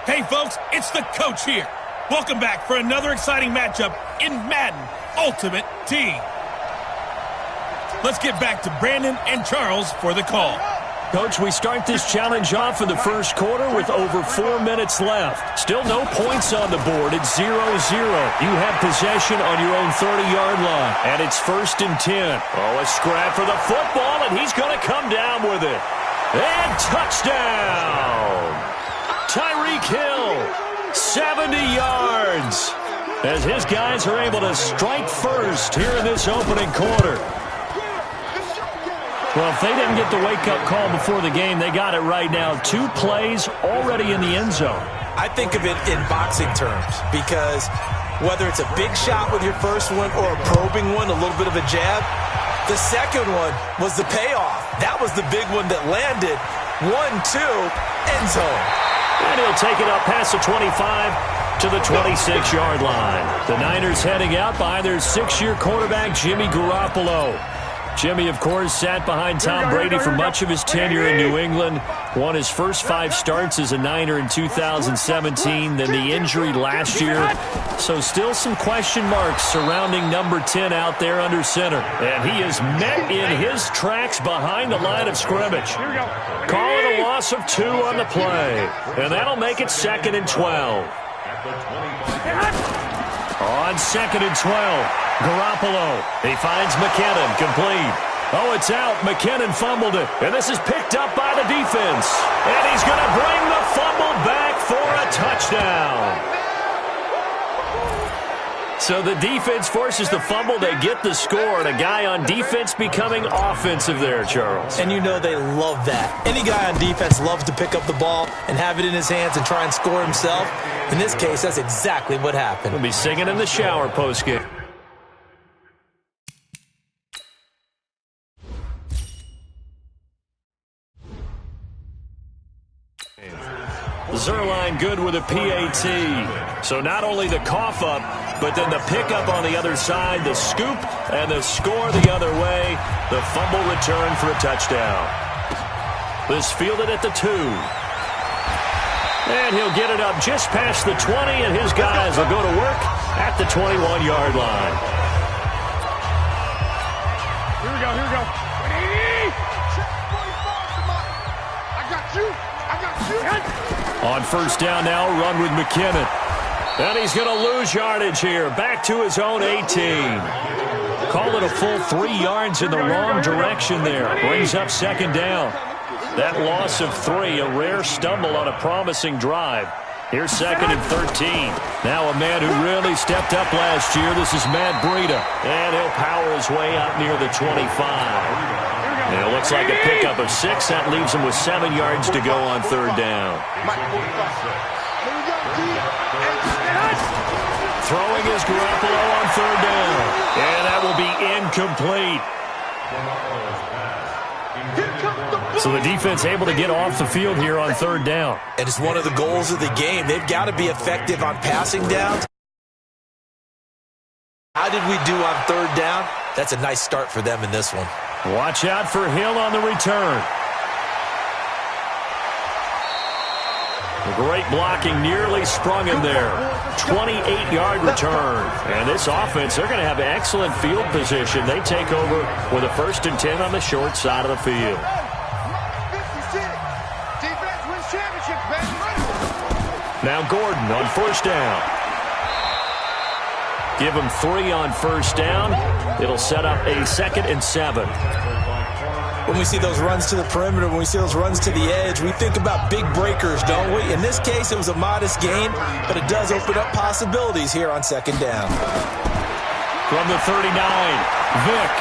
Hey folks, it's the coach here. Welcome back for another exciting matchup in Madden Ultimate Team. Let's get back to Brandon and Charles for the call. Coach, we start this challenge off in the first quarter with over 4 minutes left. Still no points on the board. It's 0-0. You have possession on your own 30-yard line. And it's 1st and 10. Oh, a scrap for the football, and he's going to come down with it. And touchdown! Tyreek Hill, 70 yards. As his guys are able to strike first here in this opening quarter. Well, if they didn't get the wake-up call before the game, they got it right now. 2 plays already in the end zone. I think of it in boxing terms because whether it's a big shot with your first one or a probing one, a little bit of a jab, the second one was the payoff. That was the big one that landed. 1-2, end zone. And he'll take it up past the 25 to the 26-yard line. The Niners heading out behind their 6-year quarterback, Jimmy Garoppolo. Jimmy, of course, sat behind Tom Brady for much of his tenure in New England. Won his first 5 starts as a Niner in 2017, then the injury last year. So still some question marks surrounding number 10 out there under center. And he is met in his tracks behind the line of scrimmage. Call it a loss of 2 on the play. And that'll make it 2nd and 12. On 2nd and 12. Garoppolo, he finds McKinnon, complete. Oh, it's out. McKinnon fumbled it. And this is picked up by the defense. And he's going to bring the fumble back for a touchdown. So the defense forces the fumble. They get the score. And a guy on defense becoming offensive there, Charles. And you know they love that. Any guy on defense loves to pick up the ball and have it in his hands and try and score himself. In this case, that's exactly what happened. We'll be singing in the shower postgame. Zerline good with a PAT. So not only the cough up, but then the pickup on the other side, the scoop, and the score the other way. The fumble return for a touchdown. This fielded at the 2. And he'll get it up just past the 20, and his guys will go to work at the 21-yard line. Here we go, here we go. I got you. On 1st down now, run with McKinnon. And he's going to lose yardage here. Back to his own 18. Call it a full 3 yards in the wrong direction there. Brings up 2nd down. That loss of 3, a rare stumble on a promising drive. Here's 2nd and 13. Now a man who really stepped up last year. This is Matt Breida. And he'll power his way up near the 25. And it looks like a pickup of 6. That leaves him with 7 yards to go on 3rd down. Throwing is Garoppolo on 3rd down. And that will be incomplete. So the defense able to get off the field here on 3rd down. And it's one of the goals of the game. They've got to be effective on passing downs. How did we do on 3rd down? That's a nice start for them in this one. Watch out for Hill on the return. The great blocking nearly sprung him there. 28-yard return. And this offense, they're going to have excellent field position. They take over with a 1st and 10 on the short side of the field. Now Gordon on 1st down. Give him 3 on 1st down. It'll set up a 2nd and 7. When we see those runs to the perimeter, when we see those runs to the edge, we think about big breakers, don't we? In this case, it was a modest gain, but it does open up possibilities here on 2nd down. From the 39, Vick.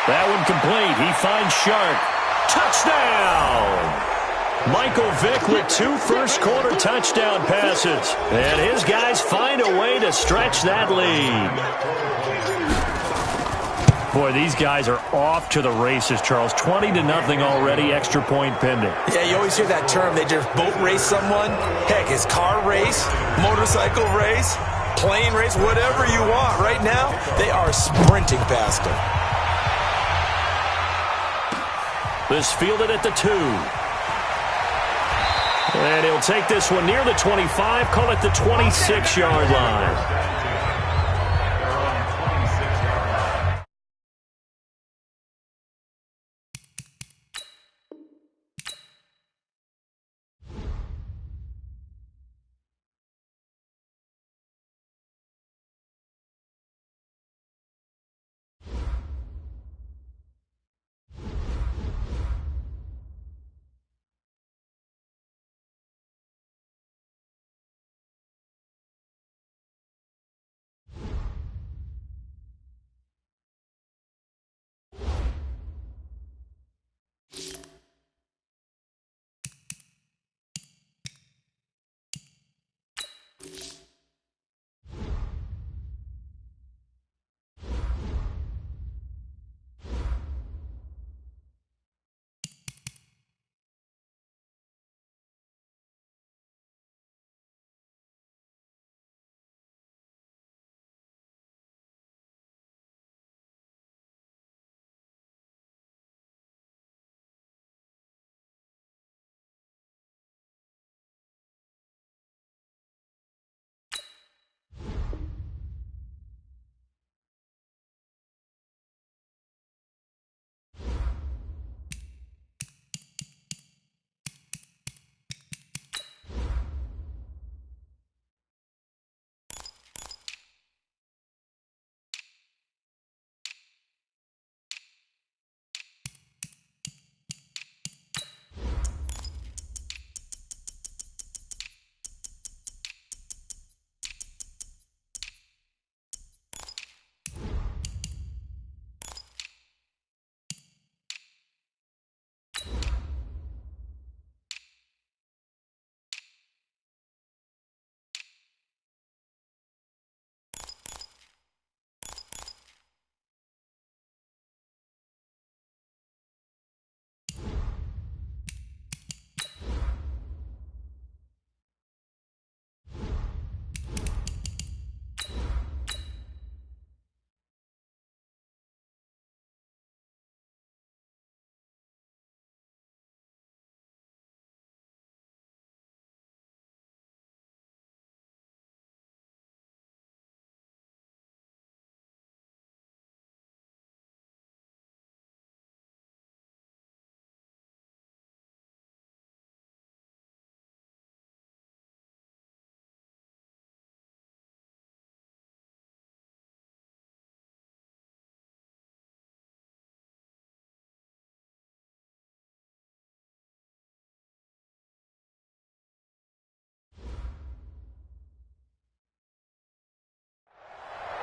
That one complete. He finds Shark. Touchdown! Michael Vick with 2 first-quarter touchdown passes. And his guys find a way to stretch that lead. Boy, these guys are off to the races, Charles. 20-0 already, extra point pending. Yeah, you always hear that term. They just boat race someone. Heck, it's car race, motorcycle race, plane race, whatever you want. Right now, they are sprinting past them. This fielded at the 2. And he'll take this one near the 25, call it the 26-yard line.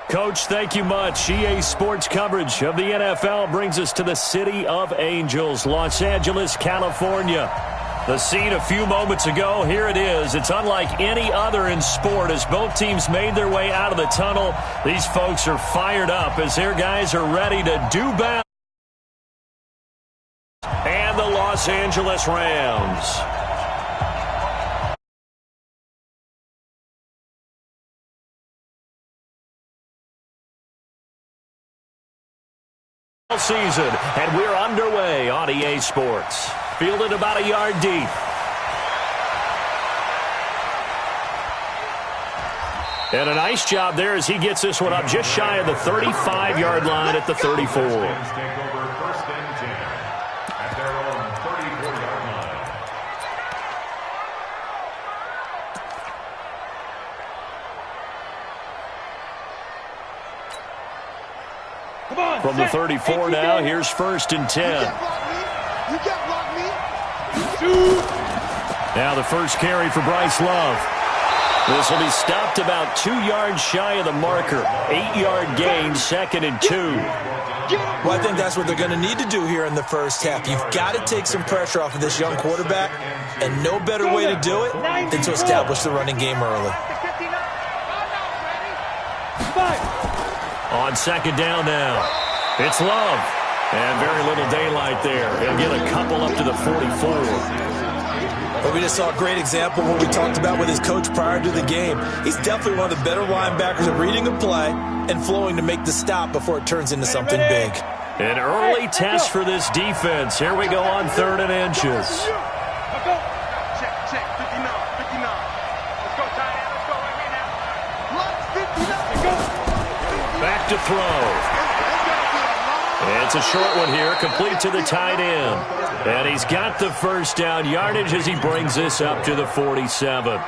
Coach, thank you much. EA Sports coverage of the NFL brings us to the City of Angels, Los Angeles, California. The scene a few moments ago, here it is. It's unlike any other in sport as both teams made their way out of the tunnel. These folks are fired up as their guys are ready to do battle. And the Los Angeles Rams. Season, and we're underway on EA Sports. Fielded about a yard deep. And a nice job there as he gets this one up just shy of the 35-yard line at the 34. From the 34 now, here's 1st and 10. Now the first carry for Bryce Love. This will be stopped about 2 yards shy of the marker. 8-yard gain, 2nd and 2. Well, I think that's what they're going to need to do here in the first half. You've got to take some pressure off of this young quarterback, and no better way to do it than to establish the running game early. On 2nd down now. It's Love. And very little daylight there. He'll get a couple up to the 44. Well, we just saw a great example of what we talked about with his coach prior to the game. He's definitely one of the better linebackers at reading a play and flowing to make the stop before it turns into something big. An early test for this defense. Here we go on 3rd and inches. check, 59, 59. Let's go, tight end. Let's go right here now. Block 59. Back to throw. It's a short one here, complete to the tight end. And he's got the first down yardage as he brings this up to the 47.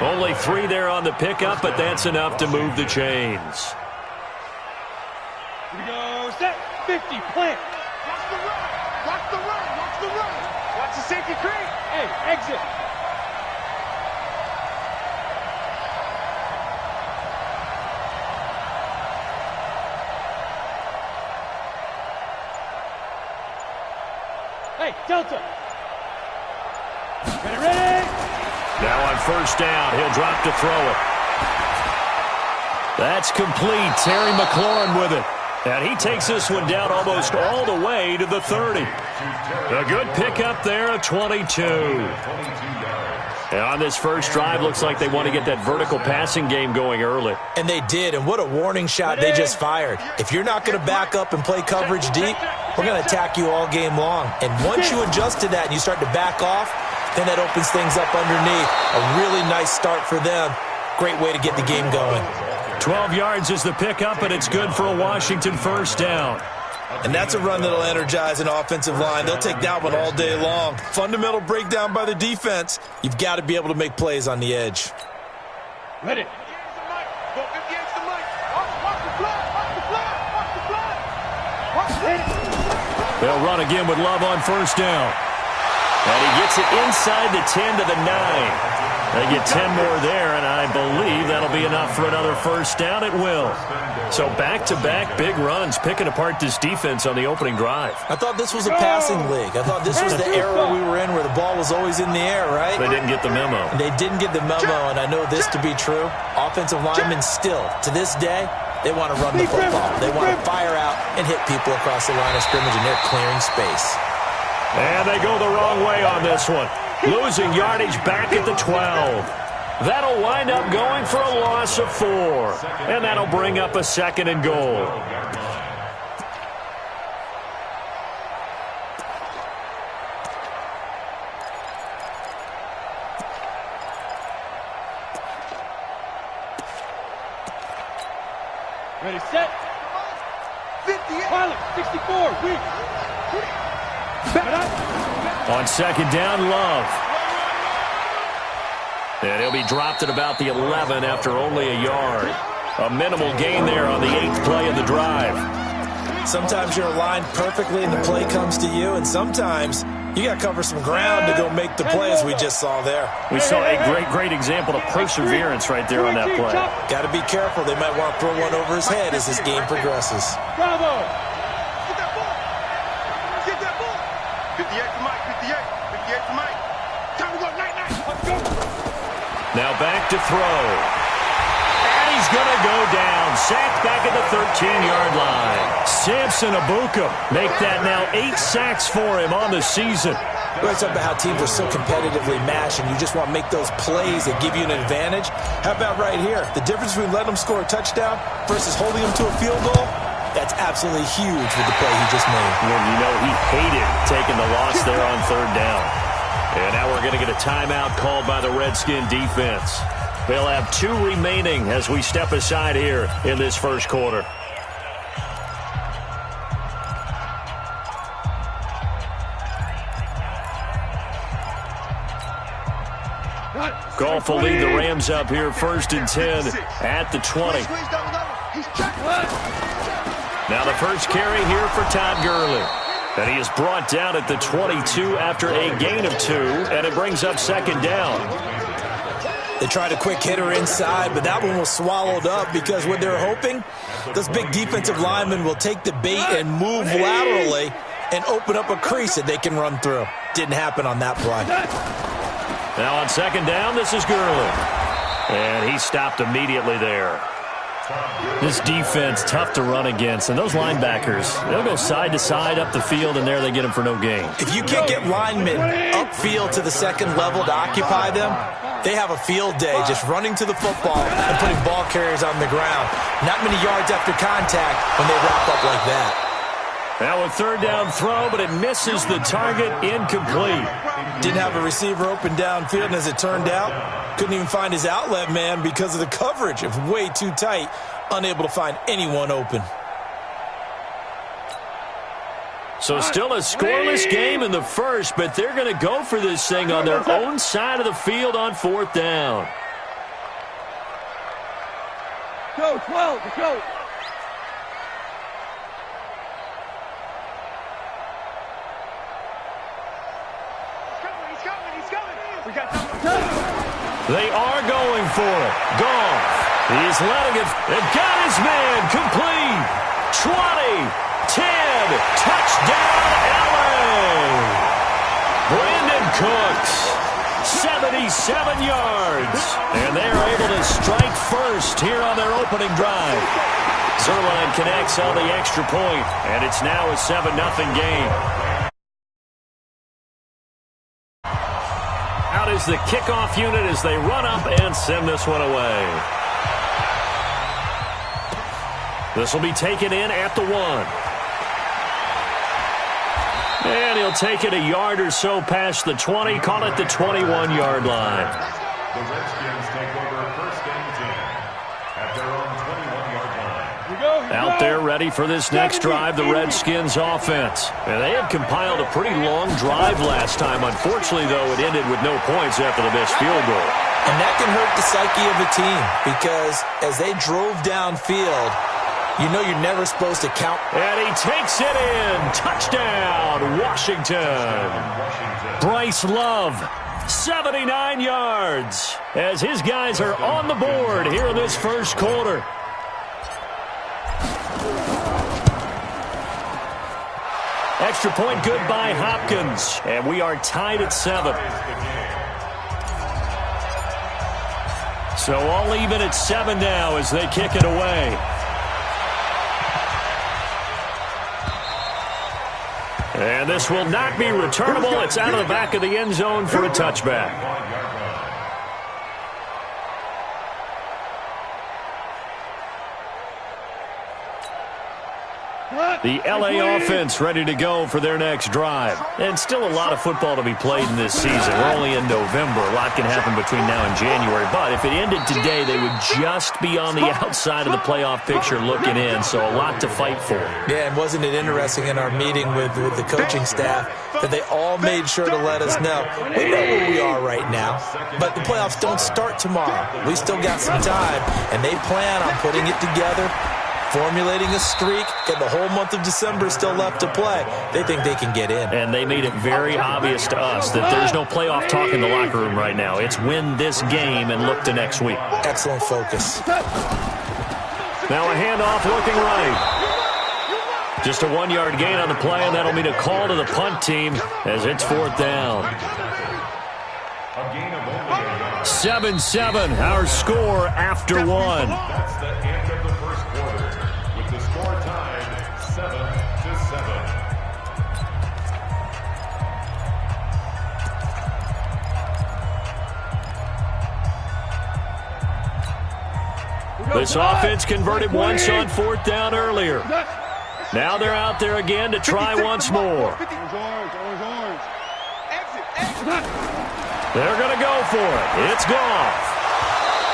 Only 3 there on the pickup, but that's enough to move the chains. Here we go, set, 50, plant. Watch the run, watch the run, watch the run. Watch the safety creep. Hey, exit. Hey, Delta. Ready? Now on first down, he'll drop to throw it. That's complete. Terry McLaurin with it. And he takes this one down almost all the way to the 30. A good pickup there of 22. And on this first drive, looks like they want to get that vertical passing game going early. And they did, and what a warning shot they just fired. If you're not going to back up and play coverage deep, we're going to attack you all game long. And once you adjust to that and you start to back off, then that opens things up underneath. A really nice start for them. Great way to get the game going. 12 yards is the pickup, and it's good for a Washington first down. And that's a run that'll energize an offensive line. They'll take that one all day long. Fundamental breakdown by the defense. You've got to be able to make plays on the edge. Ready. They'll run again with Love on first down. And he gets it inside the 10 to the 9. They get 10 more there, and I believe that'll be enough for another first down. It will. So back-to-back big runs, picking apart this defense on the opening drive. I thought this was a passing league. I thought this was the era we were in where the ball was always in the air, right? They didn't get the memo. They didn't get the memo, and I know this to be true. Offensive linemen still, to this day, they want to run the football. They want to fire out and hit people across the line of scrimmage, and they're clearing space. And they go the wrong way on this one. Losing yardage back at the 12. That'll wind up going for a loss of 4. And that'll bring up a second and goal. Ready, set. 58. Pilot, 64, weak. On second down, Love. And he'll be dropped at about the 11 after only a yard. A minimal gain there on the 8th play of the drive. Sometimes you're aligned perfectly and the play comes to you, and sometimes you got to cover some ground to go make the play, as we just saw there. We saw a great example of perseverance right there on that play. Got to be careful. They might want to throw one over his head as this game progresses. Bravo. Get that ball. 58 to Mike, 58. 58 to Mike. Time to go, night. Let's go. Now back to throw. And he's going to go down. Sacked back at the 13-yard line. Samson Abuka make that now 8 sacks for him on the season. We always talk about how teams are so competitively matched, and you just want to make those plays that give you an advantage. How about right here? The difference between letting them score a touchdown versus holding them to a field goal, that's absolutely huge with the play he just made. Well, you know, he hated taking the loss there on third down. And now we're going to get a timeout called by the Redskin defense. They'll have 2 remaining as we step aside here in this first quarter. Goff will lead the Rams up here first and 10 at the 20. Now the first carry here for Todd Gurley. And he is brought down at the 22 after a gain of 2, and it brings up second down. They tried a quick hitter inside, but that one was swallowed up because what they're hoping, those big defensive linemen will take the bait and move laterally and open up a crease that they can run through. Didn't happen on that play. Now on second down, this is Gurley. And he stopped immediately there. This defense, tough to run against. And those linebackers, they'll go side to side up the field, and there they get them for no gain. If you can't get linemen upfield to the second level to occupy them, they have a field day just running to the football and putting ball carriers on the ground. Not many yards after contact when they wrap up like that. Now a third down throw, but it misses the target, incomplete. Didn't have a receiver open downfield, and as it turned out, couldn't even find his outlet man because of the coverage. It was way too tight, unable to find anyone open. So still a scoreless game in the first, but they're going to go for this thing on their own side of the field on fourth down. Go, 12, go. They are going for it. Goff. He's letting it. They've got his man complete. 20, 10, touchdown LA. Brandon Cooks, 77 yards. And they are able to strike first here on their opening drive. Zerline connects on the extra point, and it's now a 7-0 game. Out is the kickoff unit as they run up and send this one away. This will be taken in at the 1. And he'll take it a yard or so past the 20, call it the 21-yard line. The Redskins take over first and 10 at their own 21-yard line. Out there ready for this next drive, the Redskins offense. And they had compiled a pretty long drive last time. Unfortunately, though, it ended with no points after the missed field goal. And that can hurt the psyche of a team because as they drove downfield, you know you're never supposed to count. And he takes it in. Touchdown, Washington. Bryce Love, 79 yards, as his guys are on the board here in this first quarter. Extra point good by Hopkins, and we are tied at 7. So all even at 7 now as they kick it away. And this will not be returnable. It's out of the back of the end zone for a touchback. The LA offense ready to go for their next drive. And still a lot of football to be played in this season. We're only in November. A lot can happen between now and January. But if it ended today, they would just be on the outside of the playoff picture looking in. So a lot to fight for. Yeah, and wasn't it interesting in our meeting with the coaching staff that they all made sure to let us know. We know where we are right now, but the playoffs don't start tomorrow. We still got some time, and they plan on putting it together, formulating a streak, and the whole month of December is still left to play. They think they can get in. And they made it very obvious to us that there's no playoff talk in the locker room right now. It's win this game and look to next week. Excellent focus. Now a handoff looking right. Just a 1-yard gain on the play, and that'll mean a call to the punt team as it's fourth down. 7-7, our score after 1. That's the end of the first quarter, with the score tied 7-7. This offense converted once on fourth down earlier. Now they're out there again to try once more. They're going to go for it. It's Goff.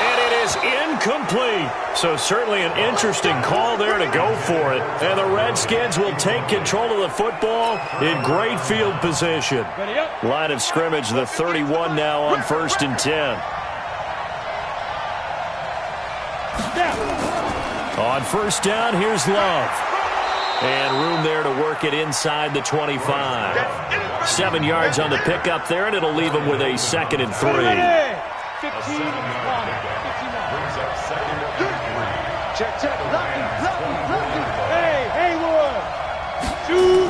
And it is incomplete. So certainly an interesting call there to go for it. And the Redskins will take control of the football in great field position. Line of scrimmage, the 31 now on 1st and 10. On first down, here's Love. And room there to work it inside the 25. 7 yards on the pickup there, and it'll leave him with a 2nd and 3. 15. Check. Lucky. Hey, Haywood. Shoot.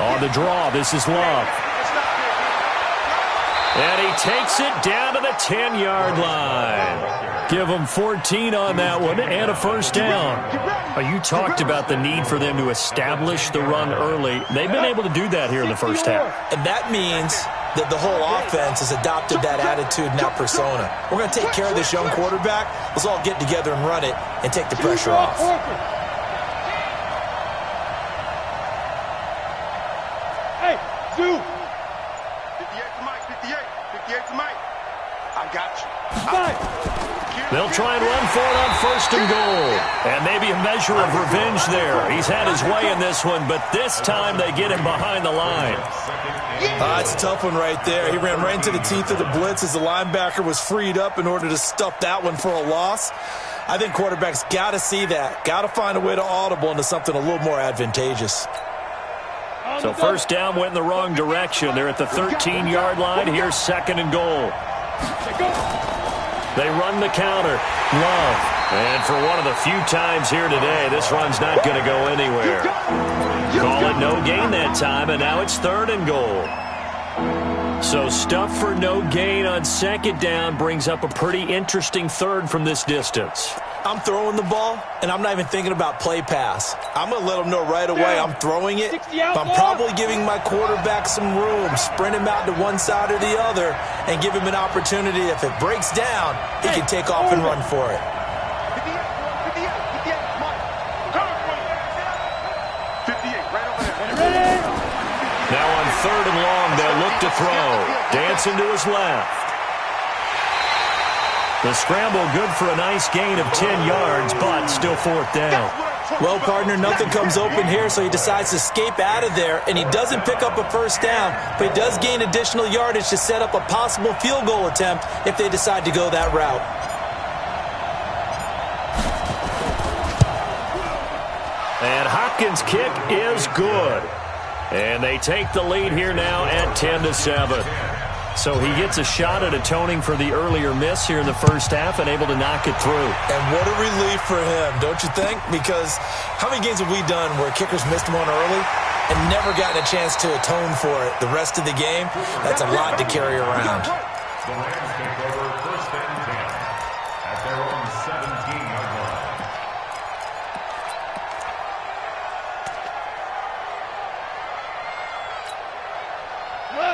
On the draw, this is Love. And he takes it down to the 10-yard line. Give them 14 on that one and a first down. You talked about the need for them to establish the run early. They've been able to do that here in the first half. And that means that the whole offense has adopted that attitude and that persona. We're going to take care of this young quarterback. Let's all get together and run it and take the pressure off. They'll try and run for it on 1st and goal. And maybe a measure of revenge there. He's had his way in this one, but this time they get him behind the line. It's a tough one right there. He ran right into the teeth of the blitz as the linebacker was freed up in order to stuff that one for a loss. I think quarterbacks got to see that. Got to find a way to audible into something a little more advantageous. So 1st down went in the wrong direction. They're at the 13-yard line. Here's 2nd and goal. They run the counter. Love. And for one of the few times here today, this run's not going to go anywhere. Call it no gain that time, and now it's 3rd and goal. So stuff for no gain on 2nd down brings up a pretty interesting 3rd from this distance. I'm throwing the ball, and I'm not even thinking about play pass. I'm going to let them know right away I'm throwing it, but I'm probably giving my quarterback some room, sprint him out to one side or the other, and give him an opportunity. If it breaks down, he can take off and run for it. Now on 3rd and long, they'll look to throw. Dancing to his left. The scramble good for a nice gain of 10 yards, but still 4th down. Well, partner, nothing comes open here, so he decides to escape out of there, and he doesn't pick up a 1st down, but he does gain additional yardage to set up a possible field goal attempt if they decide to go that route. And Hopkins' kick is good. And they take the lead here now at 10-7. So he gets a shot at atoning for the earlier miss here in the 1st half and able to knock it through. And what a relief for him, don't you think? Because how many games have we done where kickers missed one early and never gotten a chance to atone for it the rest of the game? That's a lot to carry around. The Rams take over 1st and 10 at their own 17-yard line.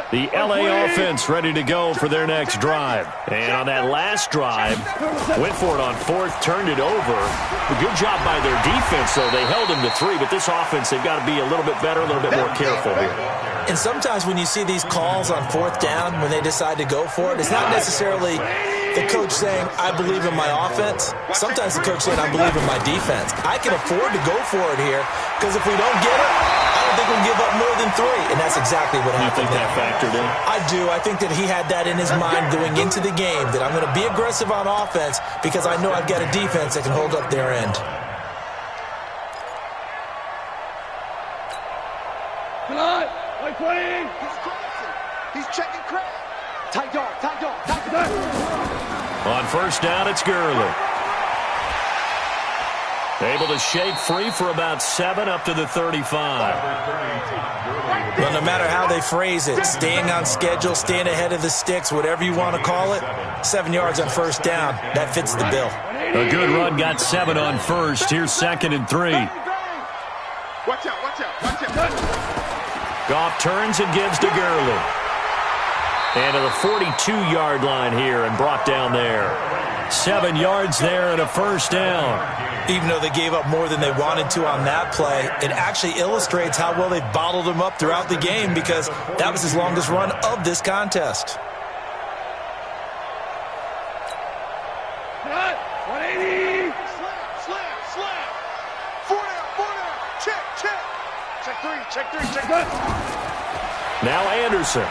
The LA offense ready to go for their next drive. And on that last drive, went for it on 4th, turned it over. A good job by their defense, though. They held him to 3, but this offense, they've got to be a little bit better, a little bit more careful here. And sometimes when you see these calls on 4th down, when they decide to go for it, it's not necessarily the coach saying, I believe in my offense. Sometimes the coach saying, I believe in my defense. I can afford to go for it here, because if we don't get it, I don't think we'll give up more than 3, and that's exactly what happened. You think that factored in? I do. I think that he had that in his mind going into the game, that I'm going to be aggressive on offense because I know I've got a defense that can hold up their end. Come on, like 20. He's checking crack. Tight dog, tight dog, tight dog. On 1st down, it's Gurley. Able to shake free for about 7 up to the 35. Well, no matter how they phrase it, staying on schedule, staying ahead of the sticks, whatever you want to call it, 7 yards on 1st down, that fits the bill. A good run, got 7 on 1st. Here's 2nd and 3. Watch out, watch out, watch out. Goff turns and gives to Gurley. And to the 42-yard line here and brought down there. 7 yards there and a 1st down. Even though they gave up more than they wanted to on that play, it actually illustrates how well they bottled him up throughout the game, because that was his longest run of this contest. 180. Slam. 4 down. Check. Check 3. Now Anderson.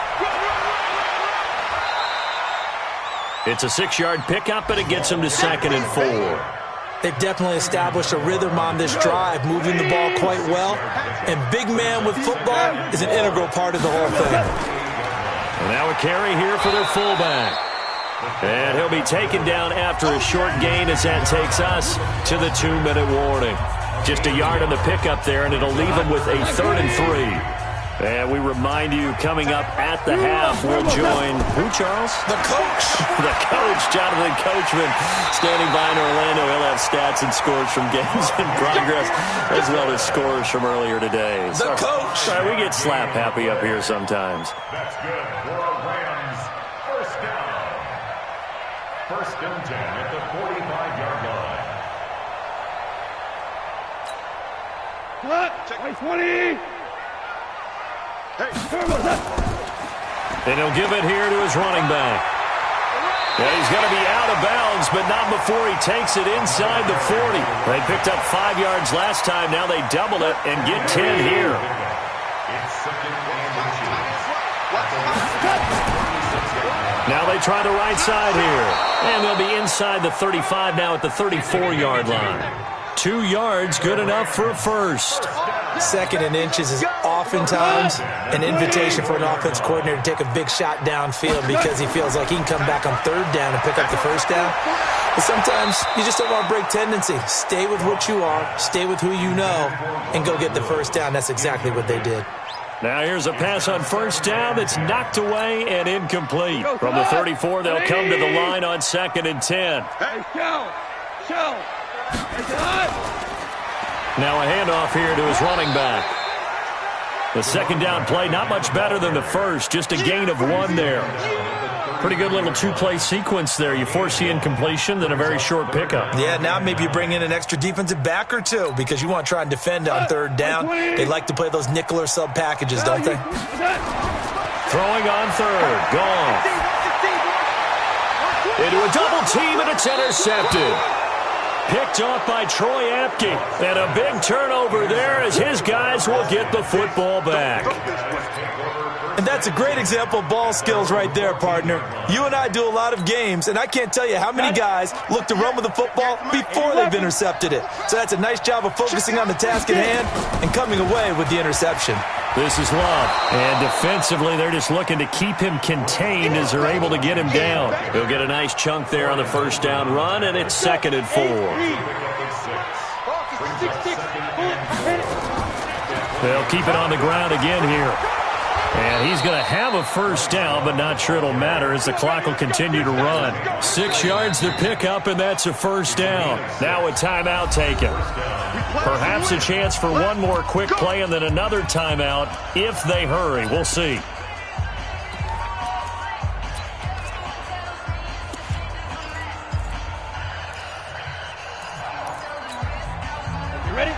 It's a 6-yard pickup, and it gets him to 2nd and 4. They've definitely established a rhythm on this drive, moving the ball quite well. And big man with football is an integral part of the whole thing. And now a carry here for their fullback. And he'll be taken down after a short gain as that takes us to the 2-minute warning. Just a yard on the pickup there, and it'll leave him with a 3rd and 3. And we remind you, coming up at the half, we'll join who, Charles? The coach. The coach, Jonathan Coachman, standing by in Orlando. He'll have stats and scores from games in progress, as well as scores from earlier today. The coach. Sorry, we get slap happy up here sometimes. That's good for Rams. 1st down. 1st and 10 at the 45-yard line. What? Check 20. And he'll give it here to his running back. Yeah, he's going to be out of bounds, but not before he takes it inside the 40. They picked up 5 yards last time. Now they double it and get 10 here. Now they try the right side here. And they'll be inside the 35 now at the 34-yard line. 2 yards, good enough for a first. 2nd and inches is oftentimes an invitation for an offense coordinator to take a big shot downfield because he feels like he can come back on 3rd down and pick up the first down. But sometimes you just don't want to break tendency. Stay with what you are, stay with who you know, and go get the first down. That's exactly what they did. Now here's a pass on first down that's knocked away and incomplete. From the 34, they'll come to the line on 2nd and 10. Hey, show. Now a handoff here to his running back. The 2nd down play, not much better than the first, just a gain of 1 there. Pretty good little 2-play sequence there. You force the incompletion, then a very short pickup. Yeah, now maybe you bring in an extra defensive back or two because you want to try and defend on 3rd down. They like to play those nickel or sub packages, don't they? Throwing on 3rd, gone. Into a double team, and it's intercepted. Picked off by Troy Apke. And a big turnover there as his guys will get the football back. And that's a great example of ball skills right there, partner. You and I do a lot of games, and I can't tell you how many guys look to run with the football before they've intercepted it. So that's a nice job of focusing on the task at hand and coming away with the interception. This is Love. And defensively, they're just looking to keep him contained as they're able to get him down. He'll get a nice chunk there on the first down run, and it's 2nd and 4. They'll keep it on the ground again here. And he's going to have a first down, but not sure it'll matter as the clock will continue to run. 6 yards to pick up, and that's a first down. Now a timeout taken. Perhaps a chance for one more quick play and then another timeout if they hurry. We'll see. You ready?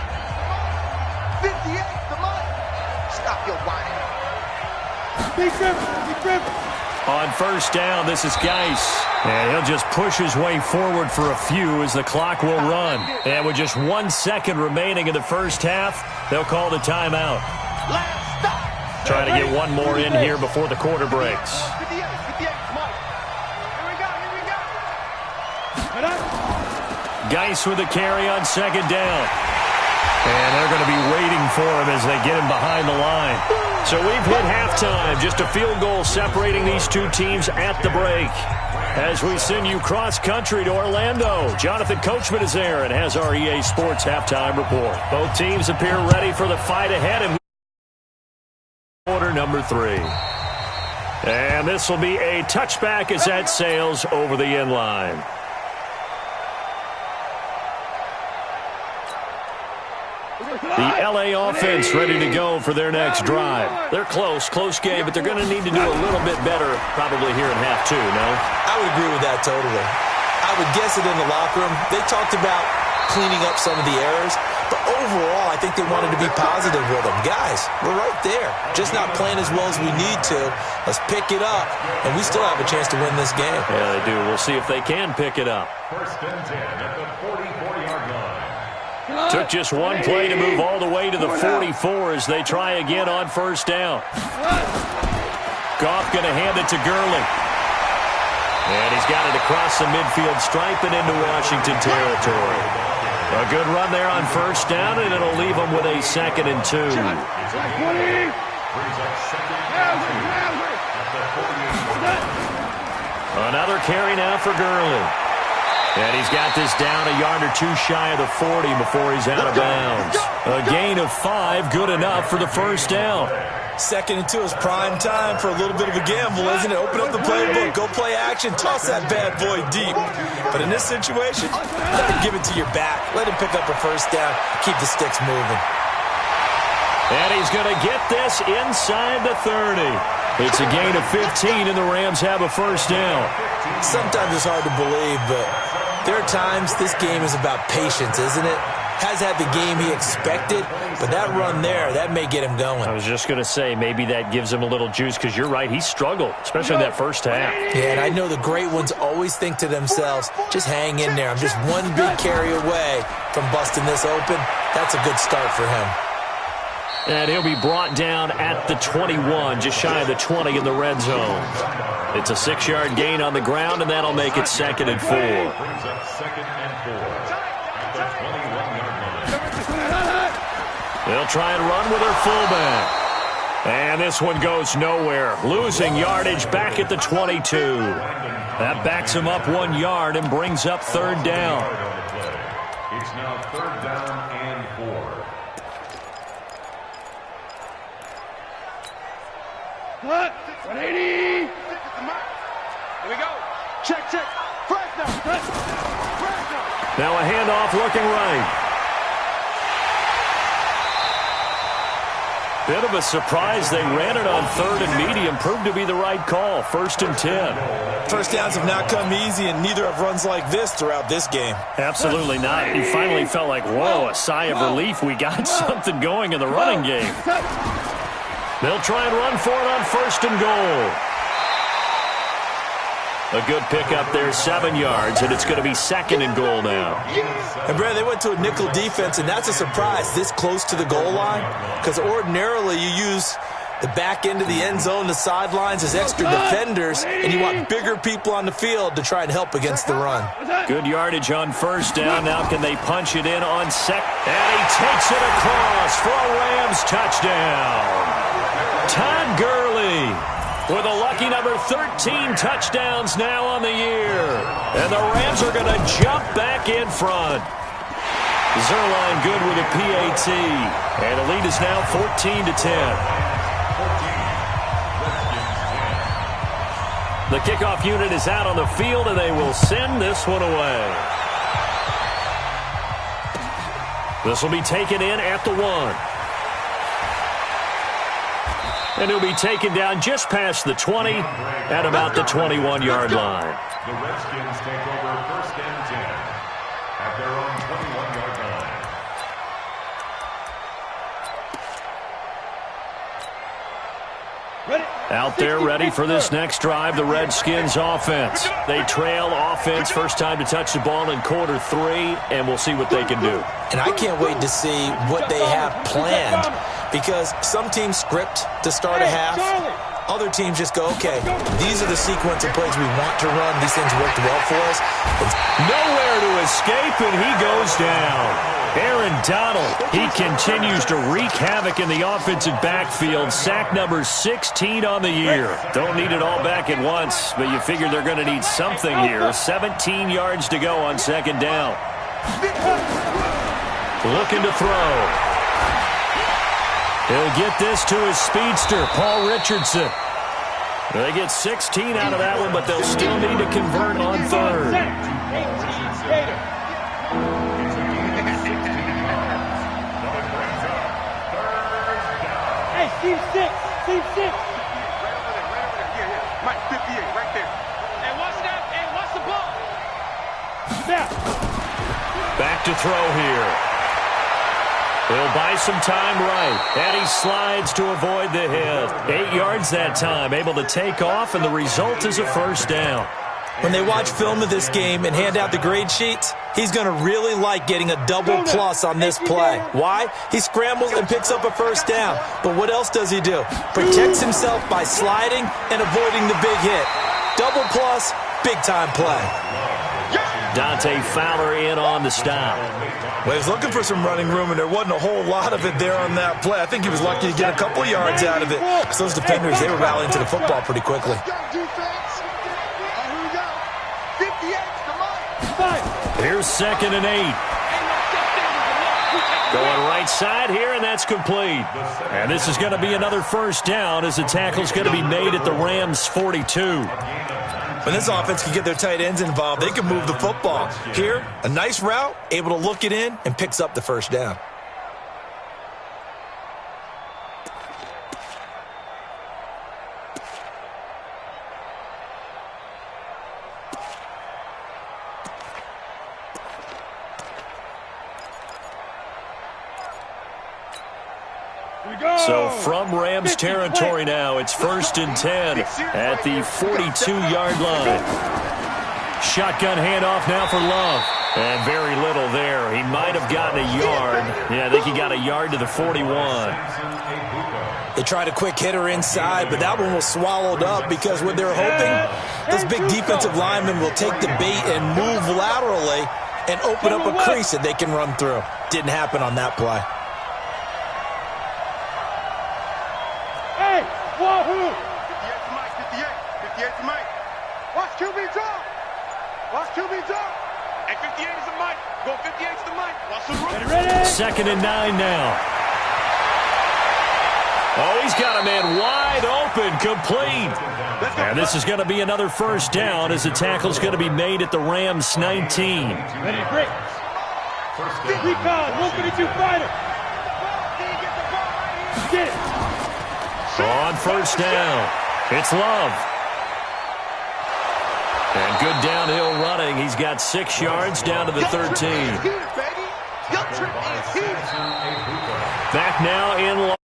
58, the money. Stop your whining. On first down, this is Geis. And he'll just push his way forward for a few as the clock will run. And with just 1 second remaining in the first half, they'll call the timeout. Trying to get one more in here before the quarter breaks. Geis with the carry on 2nd down. And they're going to be waiting for him as they get him behind the line. So we've hit halftime. Just a field goal separating these two teams at the break. As we send you cross-country to Orlando, Jonathan Coachman is there and has our EA Sports halftime report. Both teams appear ready for the fight ahead. And quarter number 3. And this will be a touchback as that sails over the end line. The LA offense ready to go for their next drive. They're close game, but they're going to need to do a little bit better probably here in half 2, no? I would agree with that totally. I would guess it in the locker room. They talked about cleaning up some of the errors, but overall I think they wanted to be positive with them. Guys, we're right there. Just not playing as well as we need to. Let's pick it up, and we still have a chance to win this game. Yeah, they do. We'll see if they can pick it up. First and 10 at the 44-yard line. Took just one play to move all the way to the 44 as they try again on first down. Goff going to hand it to Gurley. And he's got it across the midfield stripe and into Washington territory. A good run there on first down, and it'll leave them with a 2nd and 2. Another carry now for Gurley. And he's got this down a yard or 2 shy of the 40 before he's out of bounds. A gain of 5, good enough for the first down. 2nd and 2 is prime time for a little bit of a gamble, isn't it? Open up the playbook, go play action, toss that bad boy deep. But in this situation, let him give it to your back. Let him pick up a first down, keep the sticks moving. And he's going to get this inside the 30. It's a gain of 15, and the Rams have a first down. Sometimes it's hard to believe, but there are times this game is about patience, isn't it? has had the game he expected, but that run there, that may get him going. I was just going to say, maybe that gives him a little juice, because you're right, he struggled, especially in that first half. Yeah, and I know the great ones always think to themselves, just hang in there. I'm just one big carry away from busting this open. That's a good start for him. And he'll be brought down at the 21, just shy of the 20 in the red zone. It's a 6-yard gain on the ground, and that'll make it 2nd and 4. Brings up 2nd and 4 at the 21-yard line. They'll try and run with their fullback. And this one goes nowhere. Losing yardage back at the 22. That backs him up 1 yard and brings up 3rd down. It's now 3rd down and 4. What? 180. Here we go. Check. Fresno. Now a handoff looking right. Bit of a surprise. They ran it on 3rd and medium. Proved to be the right call. 1st and 10. First downs have not come easy, and neither have runs like this throughout this game. Absolutely not. You finally felt like, whoa, a sigh of relief. We got something going in the running game. They'll try and run for it on 1st and goal. A good pickup there, 7 yards, and it's going to be 2nd and goal now. And, Brad, they went to a nickel defense, and that's a surprise this close to the goal line, because ordinarily you use the back end of the end zone, the sidelines as extra defenders, and you want bigger people on the field to try and help against the run. Good yardage on 1st down. Now can they punch it in on 2nd? And he takes it across for a Rams touchdown. Todd Gurley with a lucky number 13 touchdowns now on the year. And the Rams are going to jump back in front. Zerline good with a PAT. And the lead is now 14-10. The kickoff unit is out on the field, and they will send this one away. This will be taken in at the 1. And he'll be taken down just past the 20 at about the 21-yard line. The Redskins take over 1st and 10 at their own 21-yard line. Out there ready for this next drive, the Redskins offense. They trail offense, first time to touch the ball in quarter 3, and we'll see what they can do. And I can't wait to see what they have planned, because some teams script to start a half. Other teams just go, okay, these are the sequence of plays we want to run. These things worked well for us. Nowhere to escape, and he goes down. Aaron Donald, he continues to wreak havoc in the offensive backfield. Sack number 16 on the year. Don't need it all back at once, but you figure they're going to need something here. 17 yards to go on 2nd down. Looking to throw. He'll get this to his speedster, Paul Richardson. They get 16 out of that one, but they'll still need to convert on 3rd. Hey, team 6. Right over there. Mike, 58, right there. Hey, what's that? Hey, what's the ball? Back to throw here. He'll buy some time right, and he slides to avoid the hit. 8 yards that time, able to take off, and the result is a 1st down. When they watch film of this game and hand out the grade sheets, he's going to really like getting a double plus on this play. Why? He scrambles and picks up a 1st down. But what else does he do? Protects himself by sliding and avoiding the big hit. Double plus, big-time play. Dante Fowler in on the stop. Well, he was looking for some running room, and there wasn't a whole lot of it there on that play. I think he was lucky to get a couple yards out of it. Because those defenders, they were rallying to the football pretty quickly. Here's 2nd and 8. Going right side here, and that's complete. And this is going to be another 1st down as the tackle's going to be made at the Rams' 42. When this offense can get their tight ends involved, they can move the football. Here, a nice route, able to look it in, and picks up the 1st down. So from Rams territory now, it's 1st and 10 at the 42-yard line. Shotgun handoff now for Love. And very little there. He might have gotten a yard. Yeah, I think he got a yard to the 41. They tried a quick hitter inside, but that one was swallowed up because what they're hoping, those big defensive linemen will take the bait and move laterally and open up a crease that they can run through. Didn't happen on that play. Hey, wahoo! 58 to Mike, 58 to Mike. Watch QB drop. Watch QB drop. And 58 is the Mike. Go 58 to the Mike. Watch the run. Ready. 2nd and 9 now. Oh, he's got a man wide open, complete. And this is going to be another 1st down as the tackle's going to be made at the Rams 19. Ready, break. Recon, 152 fighter. Get it. On 1st down, it's Love. And good downhill running. He's got 6 yards down to the 13. Back now in line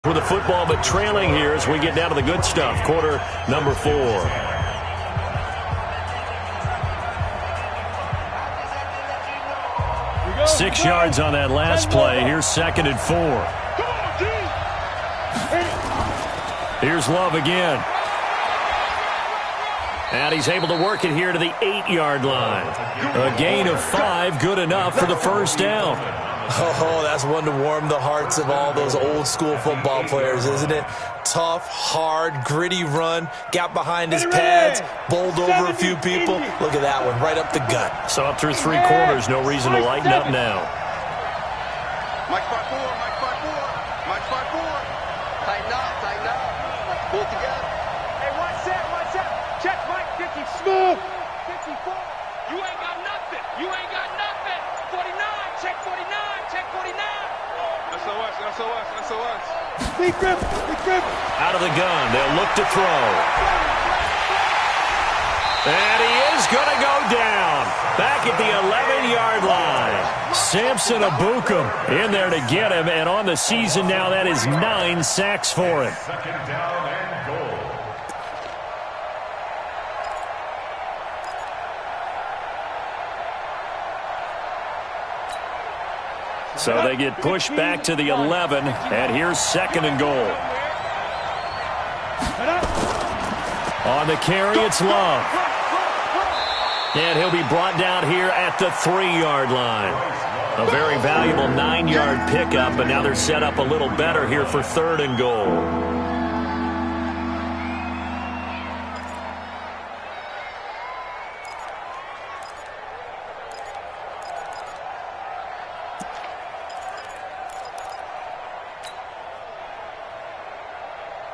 with the football, but trailing here as we get down to the good stuff. Quarter number 4. Six yards on that last play. Here's 2nd and 4. Here's Love again. And he's able to work it here to the 8-yard line. A gain of 5, good enough for the 1st down. Oh, that's one to warm the hearts of all those old-school football players, isn't it? Tough, hard, gritty run. Got behind his pads, bowled over a few people. Look at that one, right up the gut. So up through 3 quarters, no reason to lighten up now. Mike 5-4, Mike 5-4, Mike 5-4. Tighten up, pull it together. Hey, one set, check Mike 50, smooth. 54, you ain't got nothing, 49, check 49, check 49. SOS. Lee Griffin. Out of the gun, they'll look to throw. And he is going to go down. Back at the 11-yard line. Samson Abukum in there to get him. And on the season now, that is 9 sacks for him. 2nd down and goal. So they get pushed back to the 11. And here's 2nd and goal. On the carry, it's Love. And he'll be brought down here at the 3-yard line. A very valuable 9-yard pickup, but now they're set up a little better here for 3rd and goal.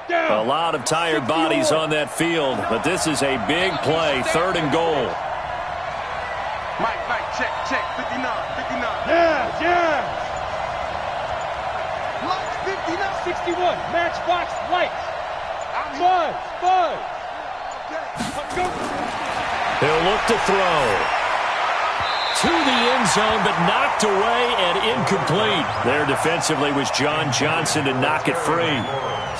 A lot of tired bodies on that field, but this is a big play, 3rd and goal. Mike, check, 59. Yeah. Lights, 59. 61, matchbox, lights. Buzz. He'll look to throw. To the end zone, but knocked away and incomplete. There defensively was John Johnson to knock it free.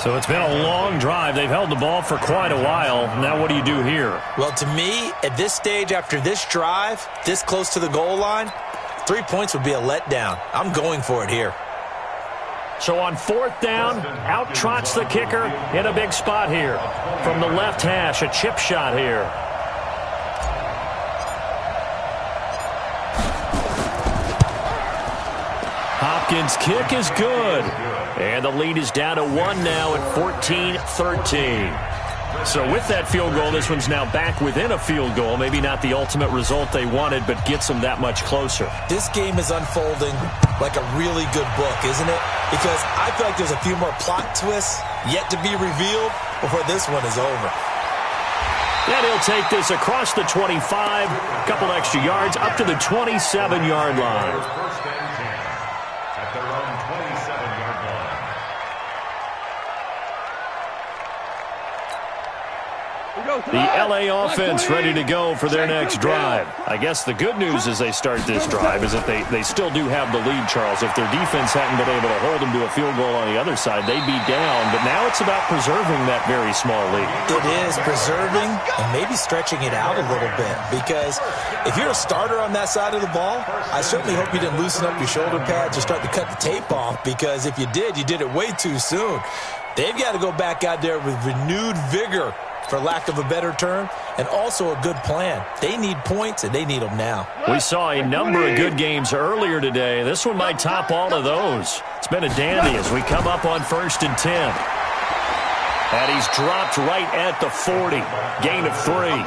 So it's been a long drive. They've held the ball for quite a while. Now what do you do here? Well, to me, at this stage, after this drive, this close to the goal line, 3 points would be a letdown. I'm going for it here. So on 4th down, out trots the kicker in a big spot here. From the left hash, a chip shot here. Hopkins' kick is good. And the lead is down to 1 now at 14-13. So with that field goal, this one's now back within a field goal. Maybe not the ultimate result they wanted, but gets them that much closer. This game is unfolding like a really good book, isn't it? Because I feel like there's a few more plot twists yet to be revealed before this one is over. And he'll take this across the 25, a couple extra yards, up to the 27-yard line. 1st and 10 at their own 27-yard line. We go The LA offense ready to go for their next drive. I guess the good news as they start this drive is that they still do have the lead, Charles. If their defense hadn't been able to hold them to a field goal on the other side, they'd be down. But now it's about preserving that very small lead. It is preserving and maybe stretching it out a little bit, because if you're a starter on that side of the ball, I certainly hope you didn't loosen up your shoulder pads or start to cut the tape off, because if you did, you did it way too soon. They've got to go back out there with renewed vigor, for lack of a better term, and also a good plan. They need points, and they need them now. We saw a number of good games earlier today. This one might top all of those. It's been a dandy as we come up on 1st and 10. And he's dropped right at the 40. Gain of 3.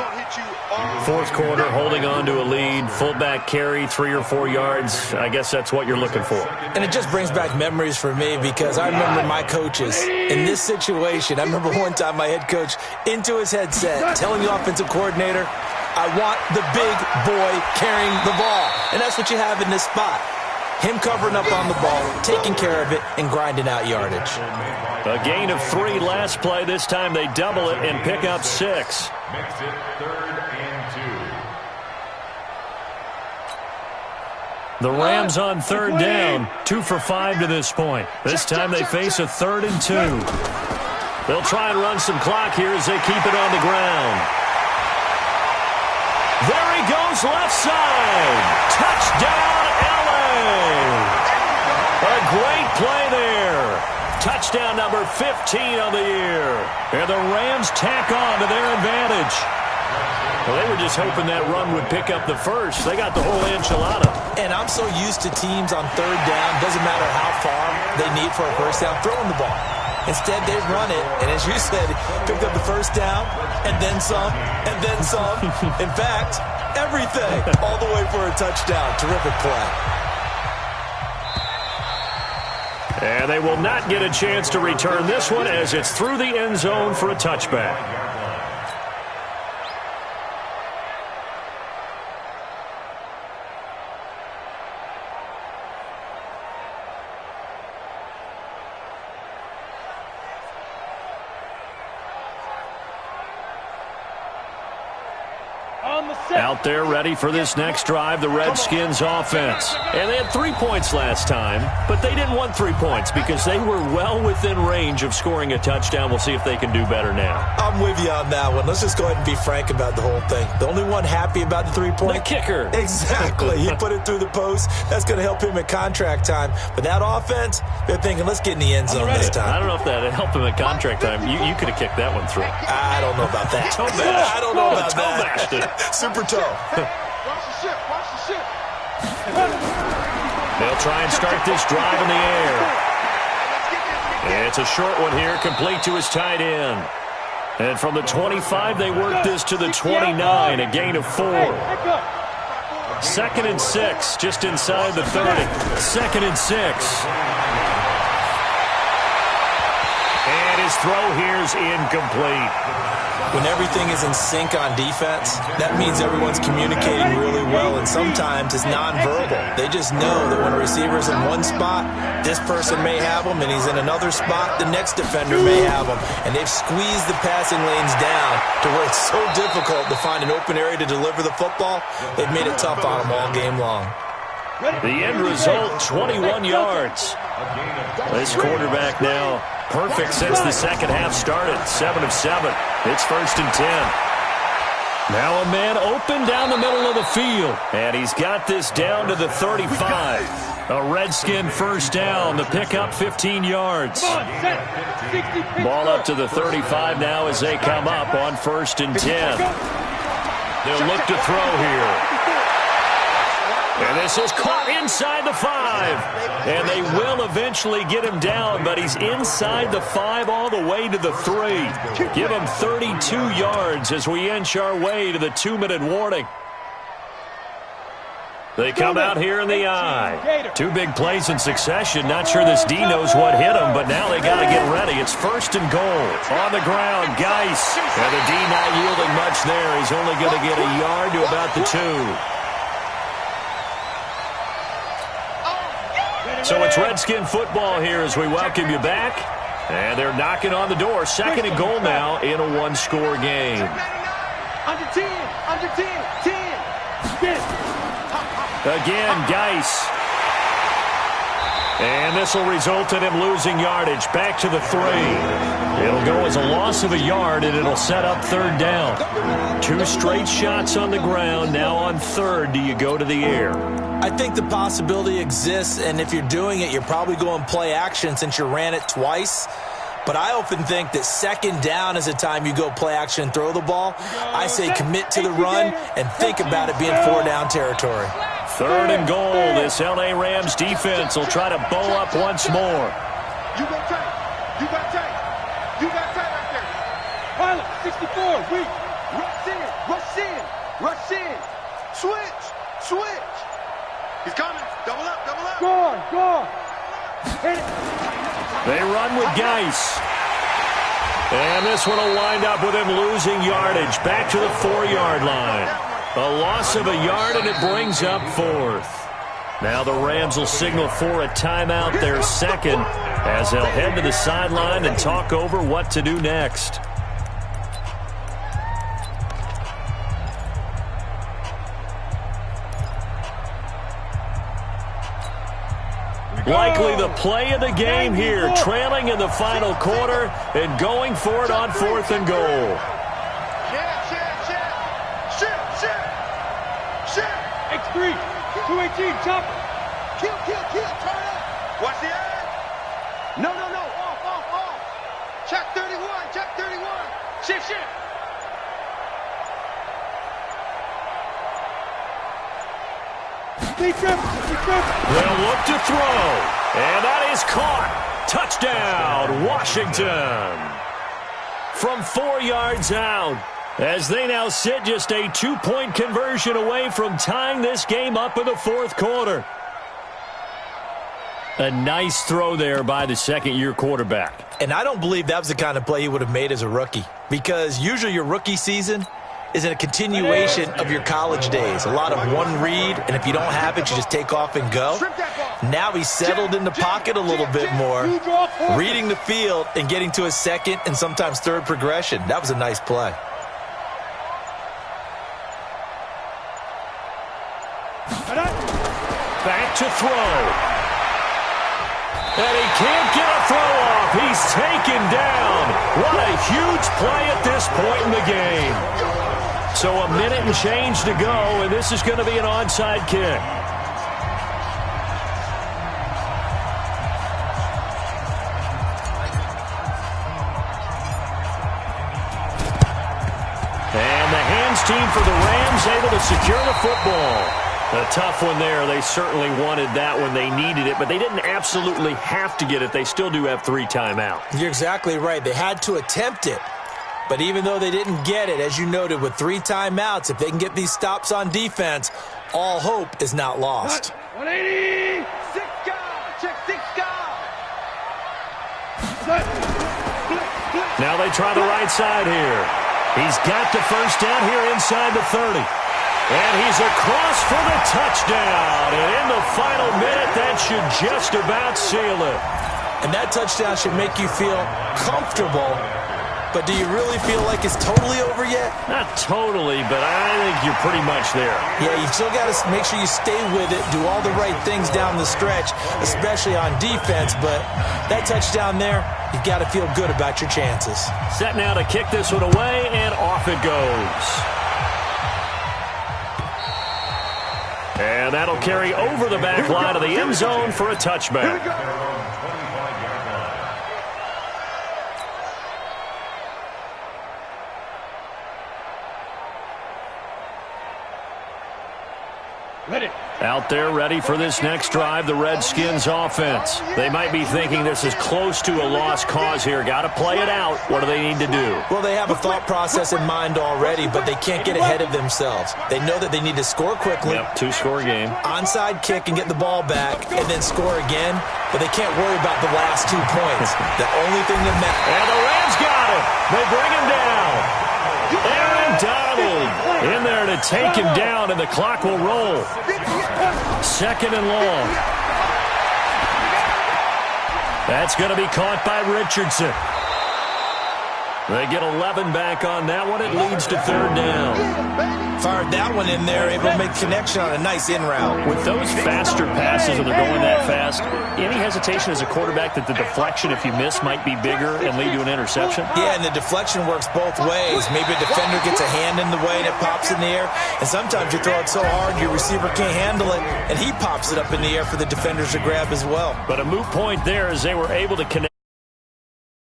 Fourth quarter, holding on to a lead. Fullback carry, 3 or 4 yards. I guess that's what you're looking for. And it just brings back memories for me, because I remember my coaches in this situation. I remember one time my head coach into his headset telling the offensive coordinator, I want the big boy carrying the ball. And that's what you have in this spot. Him covering up on the ball, taking care of it, and grinding out yardage. A gain of 3 last play. This time they double it and pick up 6. Makes it 3rd and 2. The Rams on 3rd down. 2 for 5 to this point. This time they face a 3rd and 2. They'll try and run some clock here as they keep it on the ground. There he goes, left side. Touchdown, LA. A great play there. Touchdown number 15 on the year. And the Rams tack on to their advantage. Well, they were just hoping that run would pick up the first. They got the whole enchilada. And I'm so used to teams on 3rd down, doesn't matter how far they need for a first down, throwing the ball. Instead, they run it, and as you said, picked up the first down, and then some, and then some. In fact, everything, all the way for a touchdown. Terrific play. And they will not get a chance to return this one as it's through the end zone for a touchback. Out there ready for this next drive, the Redskins offense. And they had 3 points last time, but they didn't want 3 points because they were well within range of scoring a touchdown. We'll see if they can do better now. I'm with you on that one. Let's just go ahead and be frank about the whole thing. The only one happy about the 3-point? The kicker. Exactly. He put it through the post. That's going to help him at contract time. But that offense, they're thinking, let's get in the end zone this time. I don't know if that helped him at contract time. You could have kicked that one through. I don't know about that. Toe bash. I don't know about toe that. Bashed it. Super toe. Watch the ship. Watch the ship. They'll try and start this drive in the air. And it's a short one here, complete to his tight end. And from the 25, they work this to the 29, a gain of 4. 2nd and 6, just inside the 30. 2nd and 6. And his throw here is incomplete. When everything is in sync on defense, that means everyone's communicating really well, and sometimes it's nonverbal. They just know that when a receiver's in one spot, this person may have him, and he's in another spot, the next defender may have him. And they've squeezed the passing lanes down to where it's so difficult to find an open area to deliver the football. They've made it tough on them all game long. The end result, 21 yards. This quarterback now perfect since the second half started. 7 of 7. It's 1st and 10. Now a man open down the middle of the field. And he's got this down to the 35. A Redskin first down. The pickup 15 yards. Ball up to the 35 now as they come up on 1st and 10. They'll look to throw here. And this is caught inside the 5. And they will eventually get him down, but he's inside the 5 all the way to the 3. Give him 32 yards as we inch our way to the 2-minute warning. They come out here in the I. 2 big plays in succession. Not sure this D knows what hit him, but now they got to get ready. It's 1st and goal. On the ground, Geis. And the D not yielding much there. He's only going to get a yard to about the 2. So it's Redskin football here as we welcome you back. And they're knocking on the door. 2nd and goal now in a 1-score game. Under 10. Under 10. 10. Spin. Again, Geis. And this will result in him losing yardage. Back to the 3. It'll go as a loss of a yard, and it'll set up 3rd down. 2 straight shots on the ground. Now on 3rd, do you go to the air? I think the possibility exists, and if you're doing it, you're probably going play action since you ran it twice. But I often think that 2nd down is the time you go play action and throw the ball. I say commit to the run and think about it being 4-down territory. 3rd and goal. This L.A. Rams defense will try to bow up once more. You got tight. You got tight. You got tight right there. Pilot, 64, weak. Rush in. Rush in. Rush in. Switch. Switch. He's coming. Double up. Double up. Gone. Gone. Hit it. They run with Geis. And this one will wind up with him losing yardage. Back to the 4-yard line. A loss of a yard, and it brings up 4th. Now the Rams will signal for a timeout, their 2nd, as they'll head to the sideline and talk over what to do next. Likely the play of the game here, trailing in the final quarter and going for it on 4th and goal. X3, 218, chopper. Kill, turn up. Watch the edge. No. Off. Check 31. Shift. They'll look to throw, and that is caught. Touchdown, Washington. From 4 yards out, as they now sit just a 2-point conversion away from tying this game up in the 4th quarter. A nice throw there by the 2nd-year quarterback. And I don't believe that was the kind of play he would have made as a rookie, because usually your rookie season is a continuation of your college days. A lot of one read, and if you don't have it, you just take off and go. Now he's settled in the pocket a little bit more, reading the field and getting to his 2nd and sometimes 3rd progression. That was a nice play. Back to throw. And he can't get a throw off. He's taken down. What a huge play at this point in the game. So a minute and change to go, and this is going to be an onside kick. And the hands team for the Rams able to secure the football. A tough one there. They certainly wanted that when they needed it, but they didn't absolutely have to get it. They still do have 3 timeouts. You're exactly right. They had to attempt it. But even though they didn't get it, as you noted, with 3 timeouts, if they can get these stops on defense, all hope is not lost. 180! 6 guard! Check 6 guard! Now they try the right side here. He's got the first down here inside the 30. And he's across for the touchdown. And in the final minute, that should just about seal it. And that touchdown should make you feel comfortable. But do you really feel like it's totally over yet? Not totally, but I think you're pretty much there. Yeah, you still got to make sure you stay with it, do all the right things down the stretch, especially on defense. But that touchdown there, you got to feel good about your chances. Set now to kick this one away, and off it goes. And that'll carry over the back line of the end zone for a touchback. Ready. Out there ready for this next drive, the Redskins offense. They might be thinking this is close to a lost cause here. Got to play it out. What do they need to do? Well, they have a thought process in mind already, but they can't get ahead of themselves. They know that they need to score quickly. Yep, 2-score game. Onside kick and get the ball back and then score again, but they can't worry about the last 2 points. The only thing that matters. And the Rams got it. They bring him down. Aaron Donald in there to take him down, and the clock will roll. 2nd and long. That's going to be caught by Richardson. They get 11 back on that one. It leads to third down. Fired that one in there, able to make connection on a nice in route. With those faster passes when they're going that fast, any hesitation as a quarterback that the deflection, if you miss, might be bigger and lead to an interception? Yeah, and the deflection works both ways. Maybe a defender gets a hand in the way and it pops in the air. And sometimes you throw it so hard your receiver can't handle it, and he pops it up in the air for the defenders to grab as well. But a moot point there as they were able to connect.